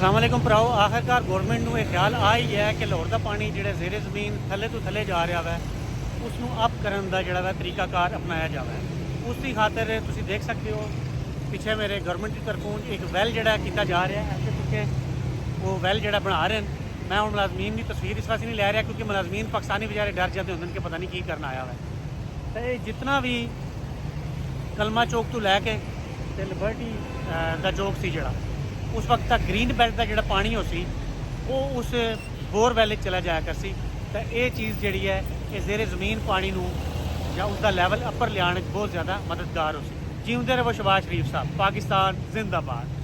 अस्सलाम वालेकुम भराओ। आखिरकार गौरमेंट ਨੂੰ ਇਹ ਖਿਆਲ ਆ ਹੀ ਗਿਆ ਕਿ ਲਾਹੌਰ ਦਾ ਪਾਣੀ ਜਿਹੜਾ ਜ਼ੇਰੇ ਜ਼ਮੀਨ ਥੱਲੇ ਤੋਂ ਥੱਲੇ ਜਾ ਰਿਹਾ ਵੈ ਉਸ ਨੂੰ ਅਪ ਕਰਨ ਦਾ ਜਿਹੜਾ ਵਾ ਤਰੀਕਾਕਾਰ ਅਪਣਾਇਆ ਜਾਵੇ। ਉਸ ਦੀ ਖਾਤਰ ਤੁਸੀਂ ਦੇਖ ਸਕਦੇ ਹੋ ਪਿੱਛੇ ਮੇਰੇ ਗਵਰਨਮੈਂਟ ਦੀ ਤਰਫੋਂ ਇੱਕ ਵੈਲ ਜਿਹੜਾ ਕੀਤਾ ਜਾ ਰਿਹਾ ਹੈ ਅੱਗੇ ਪਿੱਛੇ ਉਹ ਵੈਲ ਜਿਹੜਾ ਬਣਾ ਰਹੇ ਨੇ। मैं हूँ मुलाजमीन की तस्वीर इस वास्ते नहीं लै रहा क्योंकि मुलाजमीन पाकिस्तानी बेचारे डर जाते होंगे कि पता नहीं की करना आया है। तो जितना भी कलमा चौक तो लैके लिबर्टी का चौक से जड़ा उस वक्त तक ग्रीन बेल्ट का जोड़ा पानी हो सी वो उस बोरवैल चला जाया कर सी। तो ये चीज़ जी है कि जेरे जमीन पानी या उसका लैवल अपर लिया बहुत ज़्यादा मददगार हो सी। जीवते रहो शहबाज शरीफ साहब। पाकिस्तान जिंदाबाद।